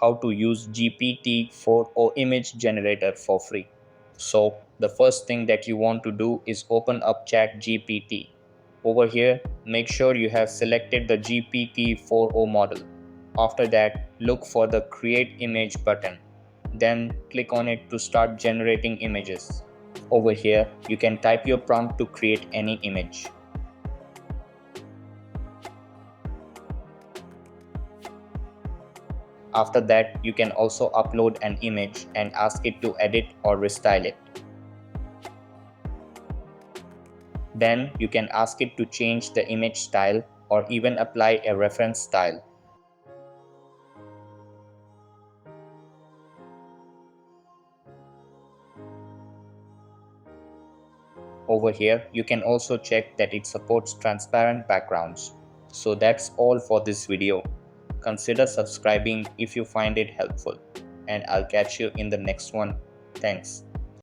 how to use GPT-4o image generator for free. So the first thing that you want to do is open up ChatGPT. Over here, make sure you have selected the GPT-4o model. After that, look for the Create Image button. Then click on it to start generating images. Over here, you can type your prompt to create any image. After that, you can also upload an image and ask it to edit or restyle it. Then you can ask it to change the image style or even apply a reference style. Over here, you can also check that it supports transparent backgrounds. So that's all for this video. Consider subscribing if you find it helpful, and I'll catch you in the next one. Thanks.